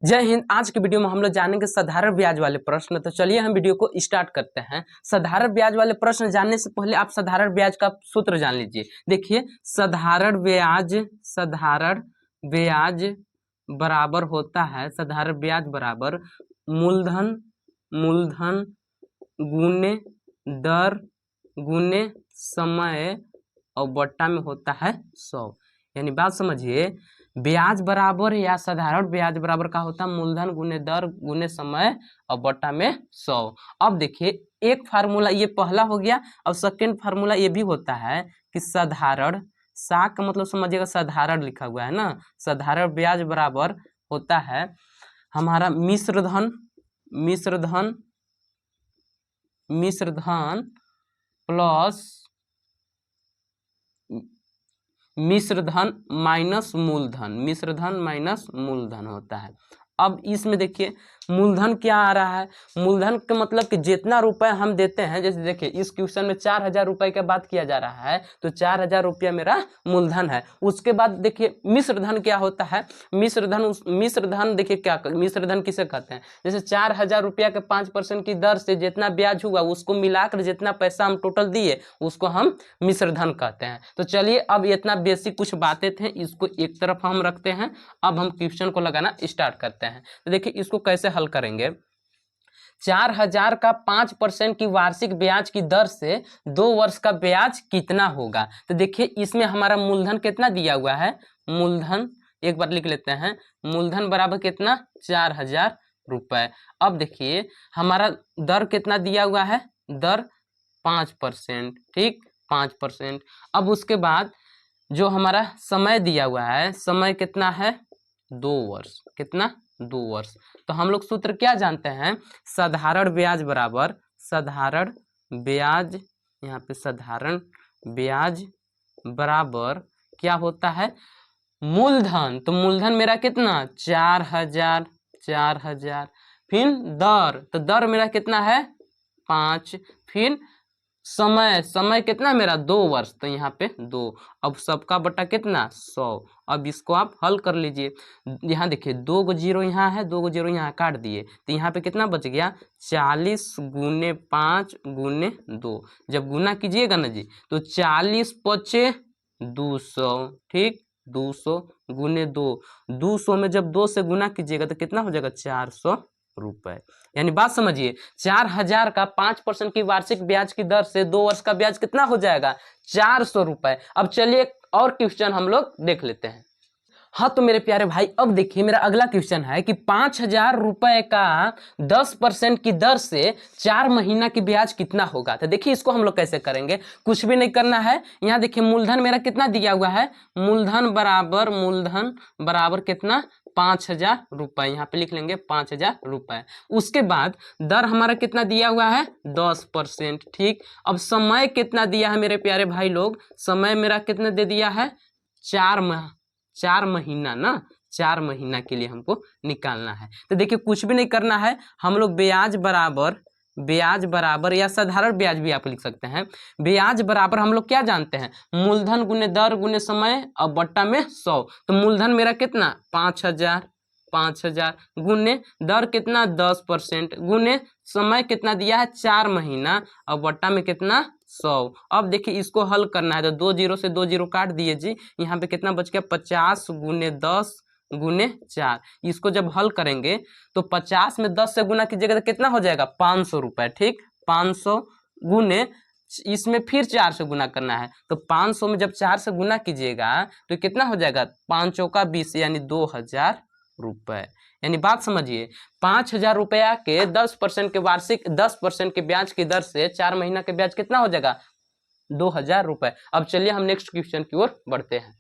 जय हिंद। आज के वीडियो में हम लोग जानेंगे साधारण ब्याज वाले प्रश्न। तो चलिए हम वीडियो को स्टार्ट करते हैं। साधारण ब्याज वाले प्रश्न जानने से पहले आप साधारण ब्याज का सूत्र जान लीजिए। देखिए, साधारण ब्याज बराबर होता है, साधारण ब्याज बराबर मूलधन गुने दर गुने समय और बट्टा में होता है 100। यानी बात समझिए, ब्याज बराबर या साधारण ब्याज बराबर का होता है मूलधन गुने दर गुने समय और बट्टा में 100। अब देखिए, एक फार्मूला ये पहला हो गया। अब सेकंड फार्मूला ये भी होता है कि साधारण, सा का मतलब समझिएगा साधारण लिखा हुआ है ना, साधारण ब्याज बराबर होता है हमारा मिश्रधन प्लस मिश्रधन माइनस मूलधन होता है। अब इसमें देखिए मूलधन क्या आ रहा है, मूलधन का मतलब कि जितना रुपए हम देते हैं, जैसे देखिए इस क्वेश्चन में 4000 रुपए का बात किया जा रहा है, तो 4000 रुपया मेरा मूलधन है। उसके बाद देखिए मिश्रधन क्या होता है, मिश्रधन देखिए क्या, मिश्रधन किसे कहते हैं, जैसे 4000 रुपया के 5% की दर से जितना ब्याज हुआ उसको मिलाकर जितना पैसा हम टोटल दिए उसको हम मिश्रधन कहते हैं। तो चलिए, अब इतना बेसिक कुछ बातें थे, इसको एक तरफ हम रखते हैं। अब हम क्वेश्चन को लगाना स्टार्ट करते हैं। तो देखिए इसको कैसे हल करेंगे। 4000 का 5% की वार्षिक ब्याज की दर से 2 वर्ष का ब्याज कितना होगा। तो देखिए इसमें हमारा मूलधन कितना दिया हुआ है, मूलधन एक बार लिख लेते हैं, मूलधन बराबर कितना 4000 रुपए। अब देखिए हमारा दर कितना दिया हुआ है, दर 5%, ठीक 5%। अब उसके बाद जो हमारा समय दिया हुआ है, समय कितना है 2 वर्ष, कितना 2 वर्ष। तो हम लोग सूत्र क्या जानते हैं, साधारण ब्याज बराबर, साधारण ब्याज, यहाँ पे साधारण ब्याज बराबर क्या होता है, मूलधन। तो मूलधन मेरा कितना 4000, फिर दर, तो दर मेरा कितना है 5, फिर समय कितना मेरा 2 वर्ष, तो यहाँ पे 2। अब सबका बटा कितना 100। अब इसको आप हल कर लीजिए। यहाँ देखिए 2 गो जीरो यहाँ है, 2 गो जीरो यहाँ काट दिए, तो यहाँ पे कितना बच गया 40 गुने 5 गुने 2। जब गुना कीजिएगा ना जी, तो 40 पचे 200, ठीक 200 गुने 2, 200 में जब 2 से गुना कीजिएगा तो कितना हो जाएगा 400 रुपए। यानी बात समझिए, 4000 का 5% की वार्षिक ब्याज की दर से 2 वर्ष का ब्याज कितना हो जाएगा 400 रुपए। अब चलिए और क्वेश्चन हम लोग देख लेते हैं। हाँ तो मेरे प्यारे भाई, अब देखिए मेरा अगला क्वेश्चन है कि 5000 रुपए का 10% की दर से 4 महीना की ब्याज कितना होगा। तो देखिए इसको हम लोग कैसे करेंगे, कुछ भी नहीं करना है। यहाँ देखिए मूलधन मेरा कितना दिया हुआ है, मूलधन बराबर कितना 5000 रुपए, यहाँ पे लिख लेंगे 5000 रुपए। उसके बाद दर हमारा कितना दिया हुआ है 10%, ठीक। अब समय कितना दिया है मेरे प्यारे भाई लोग, समय मेरा कितना दे दिया है 4 महीना ना, 4 महीना के लिए हमको निकालना है। तो देखिए कुछ भी नहीं करना है, हम लोग ब्याज बराबर या साधारण ब्याज भी आप लिख सकते हैं। ब्याज बराबर हम लोग क्या जानते हैं, मूलधन गुने दर गुने समय और बट्टा में 100। तो मूलधन मेरा कितना 5000 गुने दर कितना 10% गुने समय कितना दिया है 4 महीना और बट्टा में कितना 100। अब देखिए इसको हल करना है, तो 2 जीरो से 2 जीरो काट दिए जी, यहाँ पे कितना बच गया 50 गुने 10 गुने 4। इसको जब हल करेंगे तो 50 में 10 से गुना कीजिएगा तो कितना हो जाएगा 500 रुपए, ठीक 500 गुने, इसमें फिर 4 से गुना करना है, तो 500 में जब 4 से गुना कीजिएगा तो कितना हो जाएगा 5 चौका 20 यानी 2000 रुपए। यानी बात समझिए, 5000 रुपया के 10% के वार्षिक 10% के ब्याज की दर से 4 महीना के ब्याज कितना हो जाएगा 2000 रुपए। अब चलिए हम नेक्स्ट क्वेश्चन की ओर बढ़ते हैं।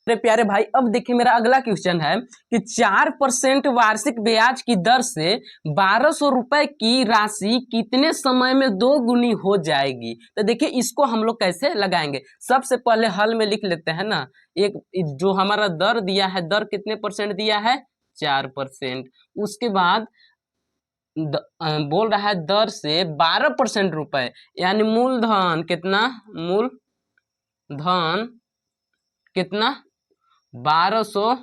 मेरे प्यारे भाई, अब देखिए मेरा अगला क्वेश्चन है कि 4% वार्षिक ब्याज की दर से 1200 रुपए की राशि कितने समय में 2 गुनी हो जाएगी। तो देखिए इसको हम लोग कैसे लगाएंगे, सबसे पहले हल में लिख लेते हैं ना। एक जो हमारा दर दिया है, दर कितने परसेंट दिया है 4%। उसके बाद बोल रहा है दर से 12% रुपए, यानी मूलधन कितना, मूलधन कितना 1200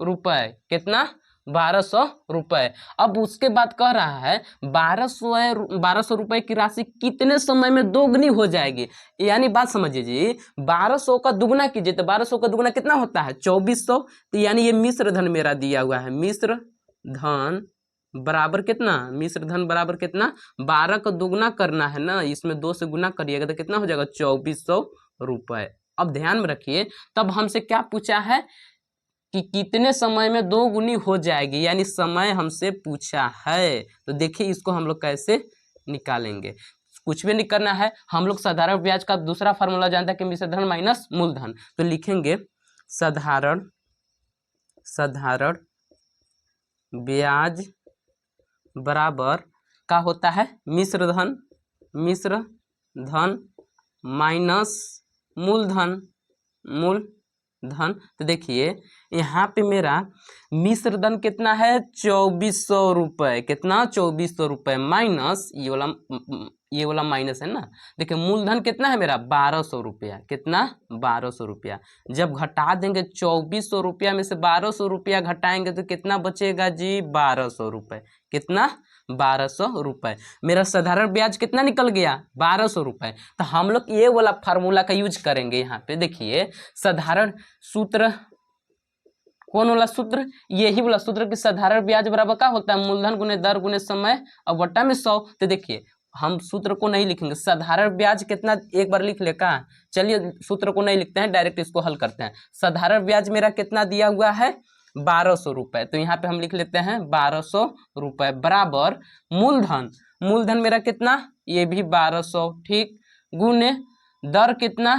रुपए, कितना 1200 रुपये। अब उसके बाद कह रहा है 1200 रुपये की राशि कितने समय में दोगुनी हो जाएगी। यानी बात समझिए जी, 1200 का दुगना कीजिए तो 1200 का दुगना कितना होता है 2400। तो यानी ये मिश्र धन मेरा दिया हुआ है, मिश्र धन बराबर कितना, मिश्र धन बराबर कितना, 12 का दुगना करना है ना, इसमें 2 से गुना करिएगा तो कितना हो जाएगा 2400 रुपये। अब ध्यान में रखिए, तब हमसे क्या पूछा है कि कितने समय में दोगुनी हो जाएगी, यानी समय हमसे पूछा है। तो देखिए इसको हम लोग कैसे निकालेंगे, कुछ भी नहीं करना है, हम लोग साधारण ब्याज का दूसरा फार्मूला जानते हैं कि मिश्र धन माइनस मूलधन। तो लिखेंगे साधारण ब्याज बराबर का होता है मिश्र धन माइनस मूलधन। तो देखिए यहाँ पे मेरा मिश्र धन कितना है 2400 रुपये, कितना 2400 रुपये माइनस ये वाला माइनस है ना। देखिए मूलधन कितना है मेरा 1200 रुपया, कितना 1200 रुपया। जब घटा देंगे 2400 रुपया में से 1200 रुपया घटाएंगे तो कितना बचेगा जी 1200 रुपये, कितना 1200 रुपये। मेरा साधारण ब्याज कितना निकल गया 1200 रुपये। तो हम लोग ये वाला फार्मूला का यूज करेंगे। यहाँ पे देखिए साधारण सूत्र, कौन वाला सूत्र, यही वाला सूत्र कि साधारण ब्याज बराबर क्या होता है मूलधन गुने दर गुने समय और बट्टा में 100। तो देखिए हम सूत्र को नहीं लिखेंगे, साधारण ब्याज कितना एक बार लिख ले का, चलिए सूत्र को नहीं लिखते हैं, डायरेक्ट इसको हल करते हैं। साधारण ब्याज मेरा कितना दिया हुआ है 1200 रुपये, तो यहाँ पे हम लिख लेते हैं 1200 रुपये बराबर मूलधन मेरा कितना, ये भी 1200, ठीक, गुने दर कितना,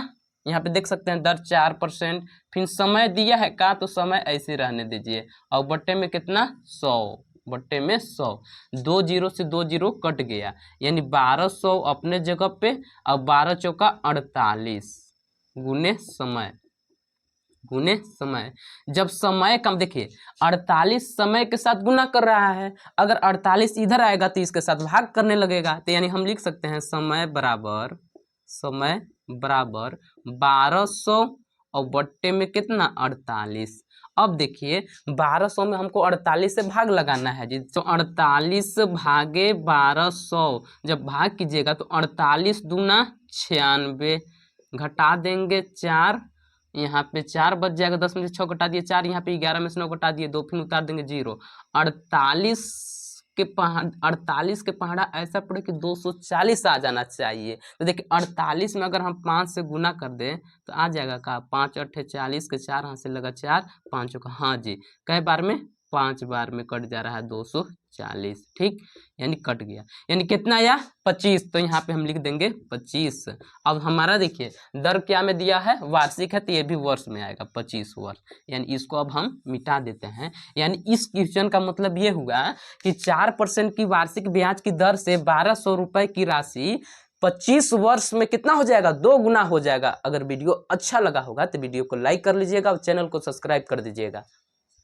यहाँ पे देख सकते हैं दर 4%, फिर समय दिया है का तो समय ऐसे रहने दीजिए, और बट्टे में कितना 100, बट्टे में 100, 2 जीरो से 2 जीरो कट गया, यानी 1200 अपने जगह पे, और 12 चौका 48 गुने समय। जब समय कम, देखिए 48 समय के साथ गुना कर रहा है, अगर 48 इधर आएगा तो इसके साथ भाग करने लगेगा, तो यानी हम लिख सकते हैं समय बराबर 1200 और बट्टे में कितना 48। अब देखिए 1200 में हमको 48 से भाग लगाना है जी, तो 48 भागे 1200 जब भाग कीजिएगा तो 48 दूना 96, घटा देंगे 4, यहाँ पे 4 बच जाएगा, 10 में से 6 घटा दिए 4, यहाँ पे 11 में से 9 घटा दिए 2, फिर उतार देंगे 0। 48 के पहाड़ा ऐसा पड़े कि 240 आ जाना चाहिए। तो देखिए 48 में अगर हम 5 से गुना कर दें तो आ जाएगा का 5 8 40 के 4 हाथ से लगा 4, 5 का, हाँ जी, कई बार में 5 बार में कट जा रहा है 240, ठीक, यानी कट गया, यानी कितना आया 25। तो यहाँ पे हम लिख देंगे 25। अब हमारा देखिए दर क्या में दिया है वार्षिक है, तो ये भी वर्ष में आएगा 25 वर्ष, यानी इसको अब हम मिटा देते हैं। यानी इस क्वेश्चन का मतलब ये हुआ कि 4% की वार्षिक ब्याज की दर से 1200 रुपये की राशि 25 वर्ष में कितना हो जाएगा 2 गुना हो जाएगा। अगर वीडियो अच्छा लगा होगा तो वीडियो को लाइक कर लीजिएगा और चैनल को सब्सक्राइब कर दीजिएगा।